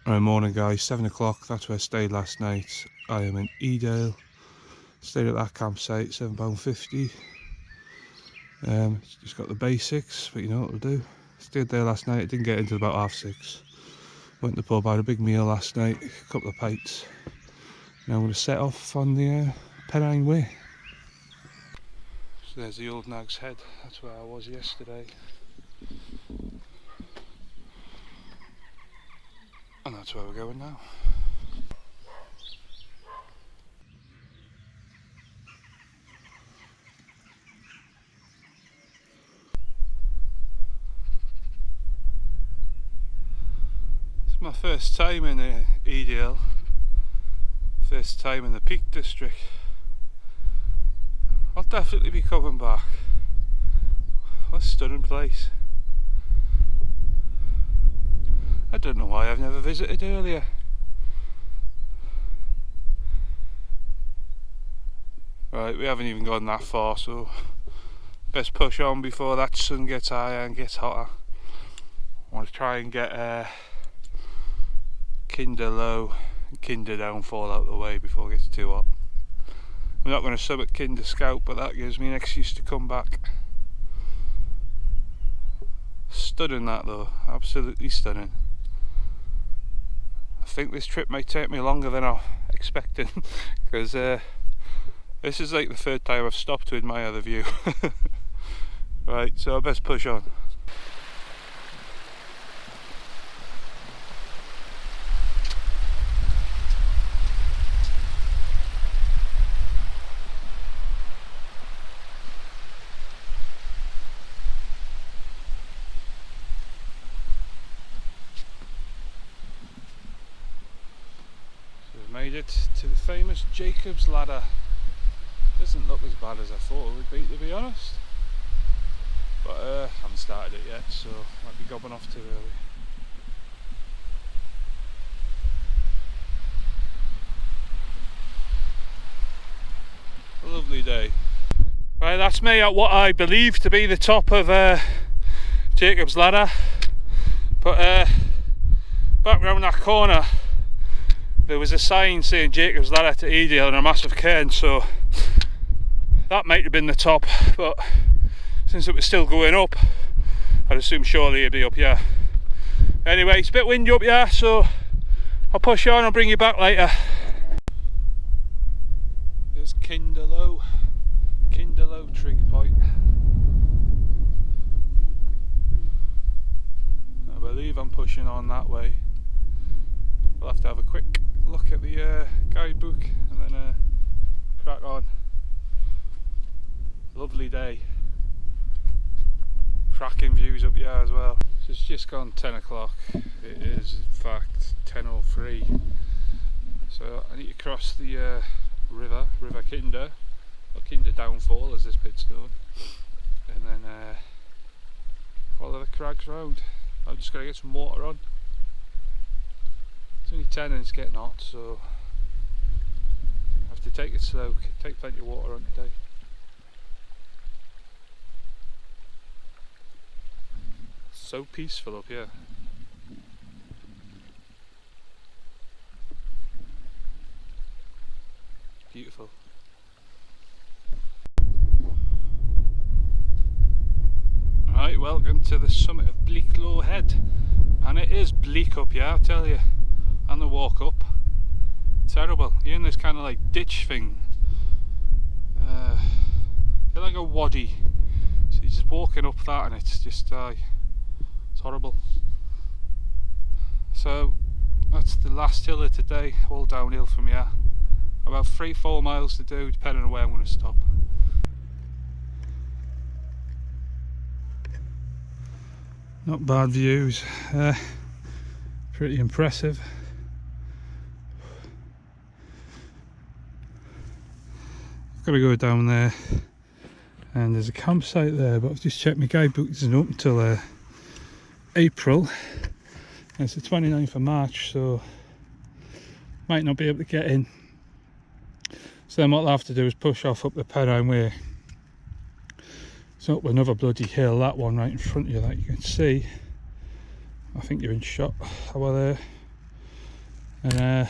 Morning guys, 7 o'clock, that's where I stayed last night. I am in Edale, stayed at that campsite, £7.50. Just got the basics, but you know what we'll do. Stayed there last night, didn't get into about 6:30. Went to the pub, had a big meal last night, a couple of pints. Now I'm going to set off on the Pennine Way. So there's the old Nag's Head, that's where I was yesterday. And that's where we're going now. It's my first time in Edale. First time in the Peak District. I'll definitely be coming back. What a stunning place. I don't know why I've never visited earlier. Right, we haven't even gone that far, so best push on before that sun gets higher and gets hotter. I want to try and get Kinder Low and Kinder Downfall out of the way before it gets too hot. I'm not going to sub at Kinder Scout, but that gives me an excuse to come back. Stunning that though, absolutely stunning. I think this trip may take me longer than I'm expecting because this is like the third time I've stopped to admire the view. Right, so I best push on. Made it to the famous Jacob's Ladder. Doesn't look as bad as I thought it would be, to be honest. But I haven't started it yet, so might be gobbing off too early. A lovely day. Right, that's me at what I believe to be the top of Jacob's Ladder. But back round that corner there was a sign saying Jacob's Ladder to Edale and a massive cairn, so that might have been the top, but since it was still going up, I'd assume surely it'd be up here. Anyway, it's a bit windy up here, so I'll push on, I'll bring you back later. There's Kinder Low Trig Point. I believe I'm pushing on that way. I'll have to have a quick look at the guidebook and then crack on. Lovely day. Cracking views up here as well. So it's just gone 10 o'clock. It is in fact 10:03. So I need to cross the River Kinder, or Kinder Downfall as this bit's known, and then follow the crags round. I'm just going to get some water on. It's only 10 and it's getting hot, so I have to take it slow, take plenty of water on today. So peaceful up here. Beautiful. Right, welcome to the summit of Bleaklow Head, and it is bleak up here, I tell you. And the walk up, terrible. You're in this kind of like ditch thing, feel like a wadi, so you're just walking up that and it's just it's horrible. So that's the last hill of today, all downhill from here. About 3-4 miles to do, depending on where I'm going to stop. Not bad views, pretty impressive. I've got to go down there, and there's a campsite there, but I've just checked my guidebook, it isn't up until April, and it's the 29th of March, so might not be able to get in. So then what I'll have to do is push off up the Pennine Way. It's up another bloody hill, that one right in front of you that you can see. I think you're in shot over there. and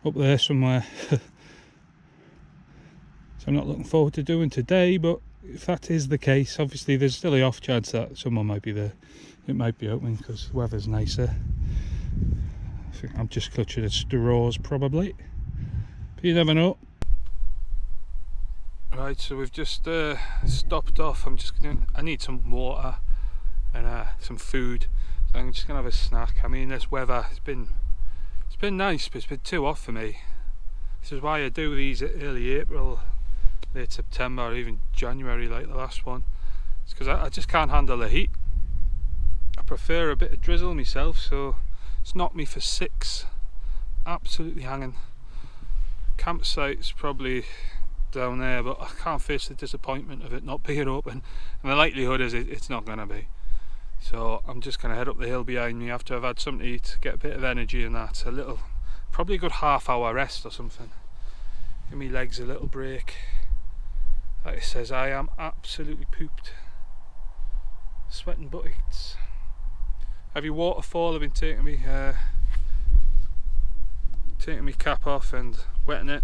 up there somewhere. So I'm not looking forward to doing today, but if that is the case, obviously there's still the off chance that someone might be there. It might be open because the weather's nicer. I think I'm just clutching at straws probably, but you never know. Right, so we've just stopped off. I need some water and some food, so I'm just gonna have a snack. I mean, this weather, it's been nice, but it's been too hot for me. This is why I do these at early April, late September, or even January like the last one. It's because I just can't handle the heat. I prefer a bit of drizzle myself, so it's knocked me for 6. Absolutely hanging. Campsite's probably down there, but I can't face the disappointment of it not being open, and the likelihood is it's not going to be. So I'm just going to head up the hill behind me after I've had something to eat, get a bit of energy and that. Probably a good half-hour rest or something. Give me legs a little break. Like it says, I am absolutely pooped. Sweating buckets. Have your waterfall? I've been taking me cap off and wetting it,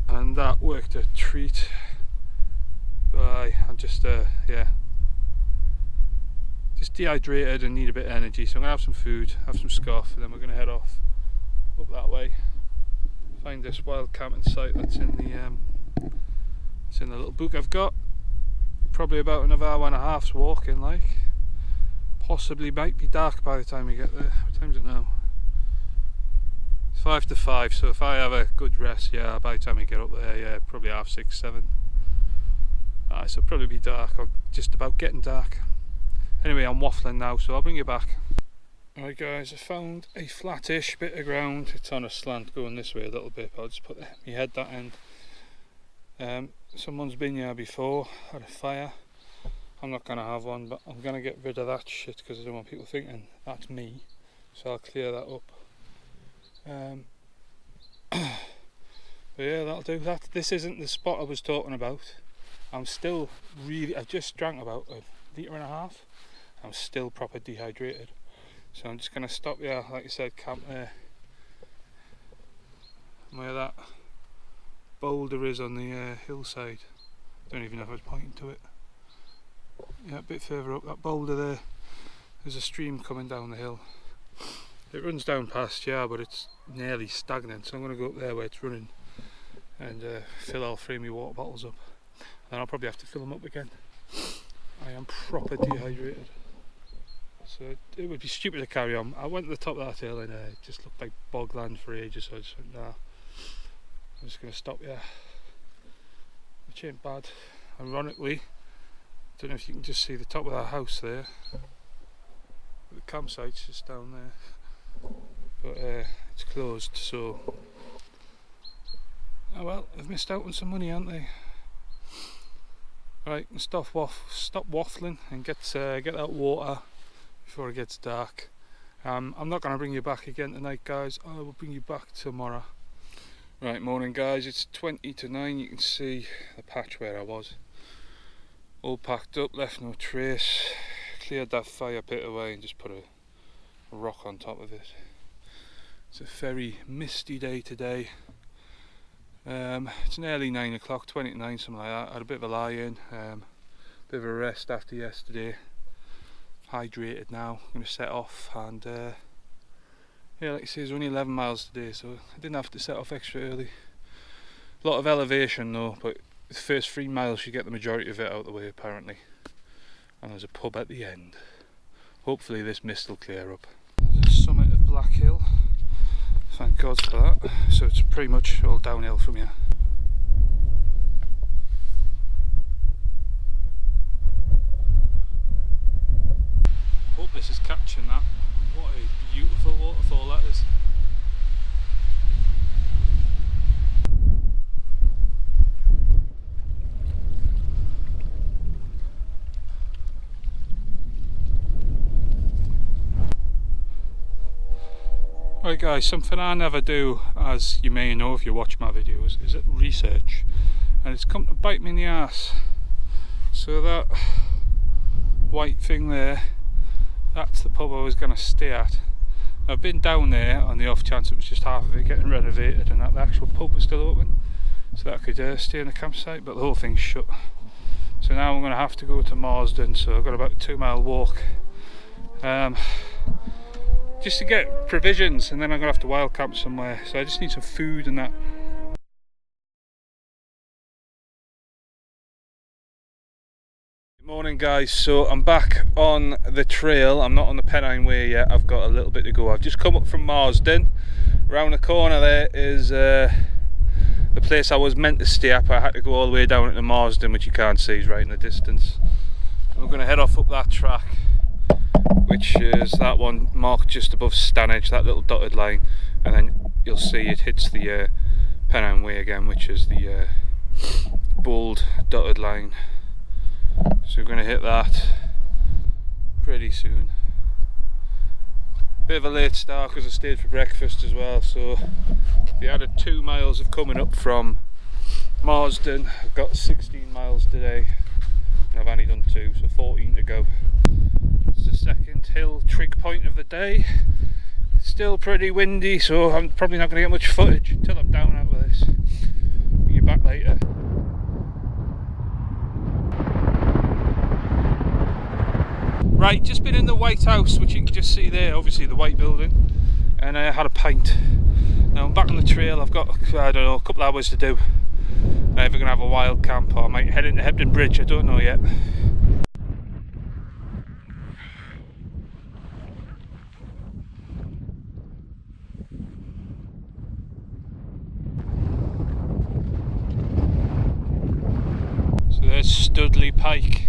and that worked a treat. I'm just just dehydrated and need a bit of energy, so I'm gonna have some food, have some scoff, and then we're gonna head off up that way, find this wild camping site that's in the little book I've got. Probably about another hour and a half's walking, like. Possibly might be dark by the time we get there. What time is it now? It's 5 to 5, so if I have a good rest, yeah, by the time we get up there, yeah, probably 6:30, 7. So it'll probably be dark, or just about getting dark. Anyway, I'm waffling now, so I'll bring you back. Alright guys, I found a flattish bit of ground. It's on a slant going this way a little bit, but I'll just put my head that end. Someone's been here before, had a fire. I'm not going to have one, but I'm going to get rid of that shit because I don't want people thinking that's me, so I'll clear that up. But yeah, that'll do that. This isn't the spot I was talking about. I'm still I just drank about 1.5 litres. I'm still proper dehydrated, so I'm just going to stop here, like I said, camp there where that boulder is on the hillside. Don't even know if I was pointing to it. Yeah, a bit further up, that boulder there, there's a stream coming down the hill. It runs down past, yeah, but it's nearly stagnant, so I'm going to go up there where it's running and fill all 3 of my water bottles up. And I'll probably have to fill them up again. I am proper dehydrated, so it would be stupid to carry on. I went to the top of that hill and it just looked like bogland for ages, so I just went, nah, I'm just going to stop here, which ain't bad. Ironically, I don't know if you can just see the top of that house there. The campsite's just down there, but it's closed, so oh well, they've missed out on some money, haven't they? Right, stop waffling and get that water before it gets dark. I'm not going to bring you back again tonight, guys. I will bring you back tomorrow. Right, morning guys, it's 20 to 9. You can see the patch where I was. All packed up, left no trace. Cleared that fire pit away and just put a rock on top of it. It's a very misty day today. It's nearly 9 o'clock, 20 to 9, something like that. I had a bit of a lie in, bit of a rest after yesterday. Hydrated now, I'm going to set off, and yeah, like you see, it's only 11 miles today, so I didn't have to set off extra early. A lot of elevation though, but the first 3 miles you get the majority of it out of the way apparently. And there's a pub at the end. Hopefully this mist will clear up. The summit of Black Hill. Thank God for that. So it's pretty much all downhill from here. Hope this is catching that. What a beautiful waterfall that is. Right guys, something I never do, as you may know if you watch my videos, is research, and it's come to bite me in the ass. So that white thing there, That's the pub I was going to stay at. I've been down there on the off chance it was just half of it getting renovated and that the actual pub was still open, so that I could stay in the campsite, but the whole thing's shut. So now I'm going to have to go to Marsden, so I've got about a 2-mile walk just to get provisions, and then I'm going to have to wild camp somewhere, so I just need some food and that. Morning guys, so I'm back on the trail. I'm not on the Pennine Way yet, I've got a little bit to go. I've just come up from Marsden. Round the corner there is the place I was meant to stay at. I had to go all the way down into Marsden, which you can't see is right in the distance. And we're going to head off up that track, which is that one marked just above Stanage, that little dotted line, and then you'll see it hits the Pennine Way again, which is the bold dotted line. So we're going to hit that pretty soon. Bit of a late start because I stayed for breakfast as well, so we added 2 miles of coming up from Marsden. I've got 16 miles today and I've only done 2, so 14 to go. It's the second hill trig point of the day. It's still pretty windy, so I'm probably not going to get much footage until I'm down out with this. Bring you back later. Right, just been in the White House, which you can just see there, obviously the white building, and I had a pint. Now I'm back on the trail. I've got, I don't know, a couple of hours to do. I'm either going to have a wild camp or I might head into Hebden Bridge, I don't know yet. So there's Studley Pike,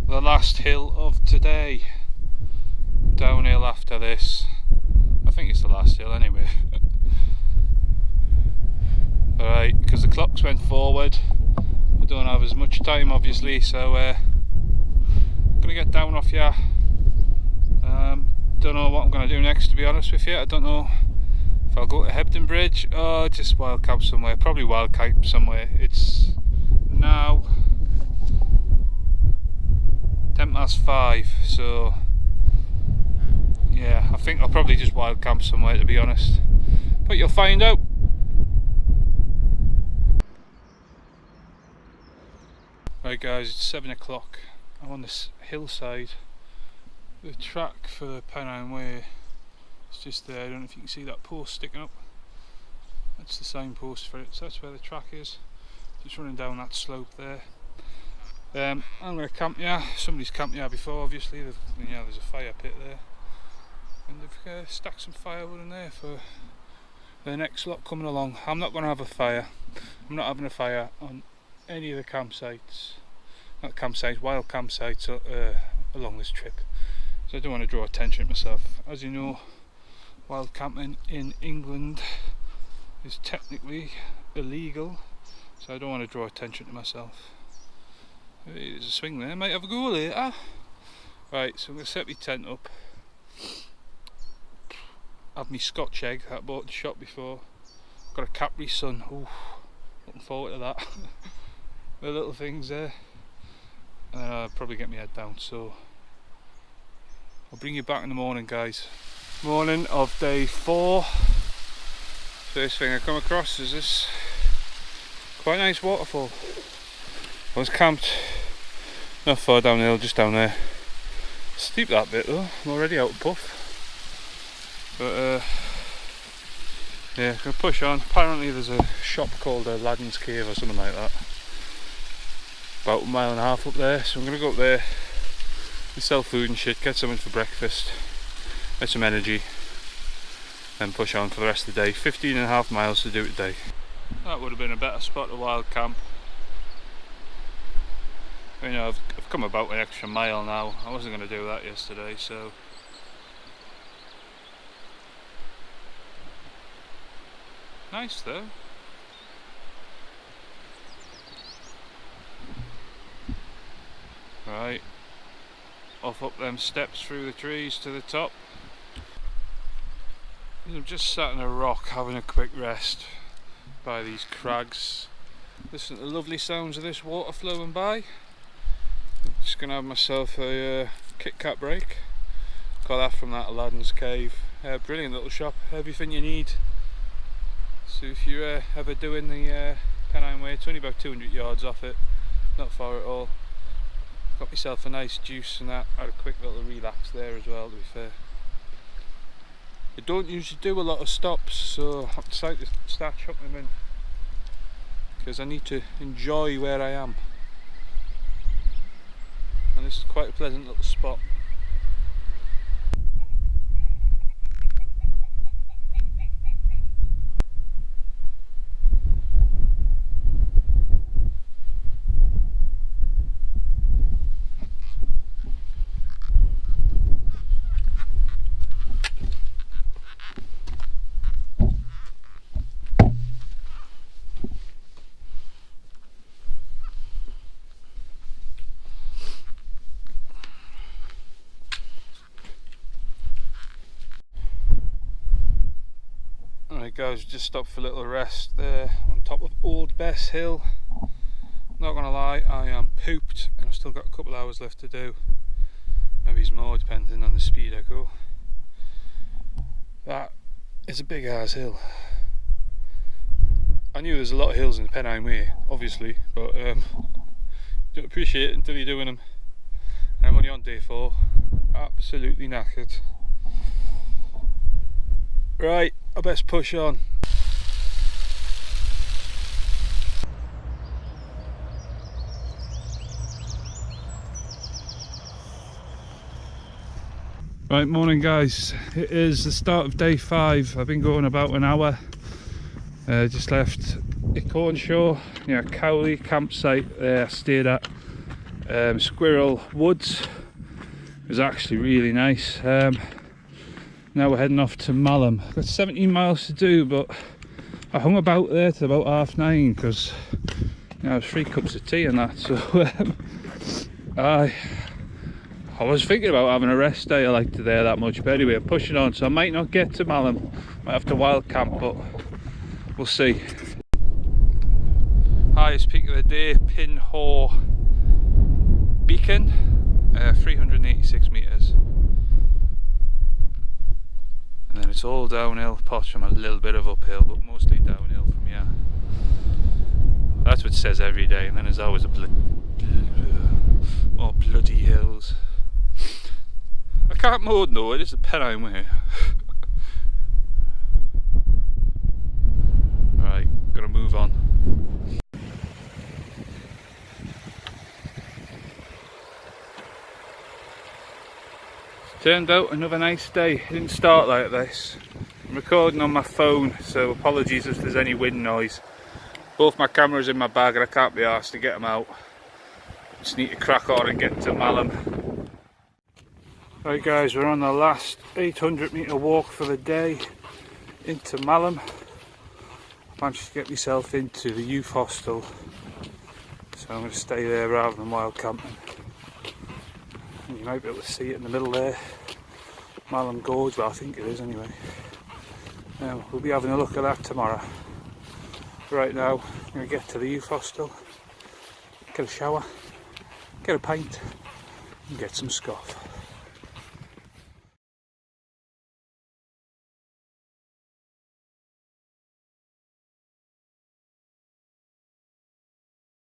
the last hill of today. Downhill after this. I think it's the last hill anyway. Alright, because the clocks went forward, I don't have as much time obviously, so I'm gonna get down off here. Don't know what I'm gonna do next, to be honest with you. I don't know if I'll go to Hebden Bridge or just wild camp somewhere. Probably wild camp somewhere. It's now 5:10, so yeah, I think I'll probably just wild camp somewhere, to be honest, but you'll find out. Right guys, it's 7 o'clock. I'm on this hillside. The track for the Pennine Way is just there. I don't know if you can see that post sticking up. That's the signpost for it, so that's where the track is. Just running down that slope there. I'm going to camp here. Somebody's camped here before, obviously. There's a fire pit there, and they've stacked some firewood in there for the next lot coming along. I'm not going to have a fire. I'm not having a fire on any of the campsites, not campsites, wild campsites along this trip. So I don't want to draw attention to myself. As you know, wild camping in England is technically illegal, so I don't want to draw attention to myself. There's a swing there, might have a go later. Right, so I'm going to set my tent up. Have my Scotch egg that I bought in the shop before. Got a Capri Sun, ooh, looking forward to that. The little things there. And then I'll probably get my head down, so I'll bring you back in the morning guys. Morning of day 4. First thing I come across is this quite nice waterfall. I was camped not far down the hill, just down there. Steep that bit though, I'm already out of puff. But yeah, gonna push on. Apparently there's a shop called Aladdin's Cave or something like that. About 1.5 miles up there, so I'm gonna go up there and sell food and shit, get something for breakfast, get some energy, then push on for the rest of the day. 15.5 miles to do today. That would have been a better spot to wild camp. You know, I've come about an extra mile now. I wasn't going to do that yesterday, so nice though. Right, off up them steps through the trees to the top. I'm just sat on a rock having a quick rest by these crags. Listen to the lovely sounds of this water flowing by. Just gonna have myself a Kit Kat break. Got that from that Aladdin's cave. Brilliant little shop, everything you need. So if you're ever doing the Pennine Way, it's only about 200 yards off it, not far at all. Got myself a nice juice and that, had a quick little relax there as well, to be fair. I don't usually do a lot of stops, so I've decided to start chucking them in because I need to enjoy where I am. And this is quite a pleasant little spot. Alright guys, just stopped for a little rest there on top of Old Bess Hill. Not gonna lie, I am pooped and I've still got a couple hours left to do. Maybe more depending on the speed I go. That is a big ass hill. I knew there's a lot of hills in the Pennine Way, obviously, but you don't appreciate it until you're doing them. And I'm only on day 4, absolutely knackered. Right, I best push on. Right, morning guys. It is the start of day 5. I've been going about an hour. Just left Icornshire, Cowley campsite there I stayed at. Squirrel Woods. It was actually really nice. Now we're heading off to Malham. Got 17 miles to do, but I hung about there till about 9:30 because I was 3 cups of tea and that. So I was thinking about having a rest day. I like to there that much, but anyway, I'm pushing on, so I might not get to Malham. Might have to wild camp, but we'll see. Highest peak of the day, Pinhore Beacon, 386 metres. And then it's all downhill, apart from a little bit of uphill, but mostly downhill from here. That's what it says every day, and then there's always more bloody hills. I can't moan though, it is the Pennine Way. Alright, gotta move on. Turned out another nice day. It didn't start like this. I'm recording on my phone, so apologies if there's any wind noise. Both my cameras in my bag and I can't be arsed to get them out. Just need to crack on and get to Malham. Right guys, we're on the last 800 metre walk for the day into Malham. I managed to get myself into the youth hostel, so I'm going to stay there rather than wild camping. And you might be able to see it in the middle there, Malham Gorge, well I think it is anyway. We'll be having a look at that tomorrow. Right now, I'm going to get to the youth hostel, get a shower, get a pint and get some scoff.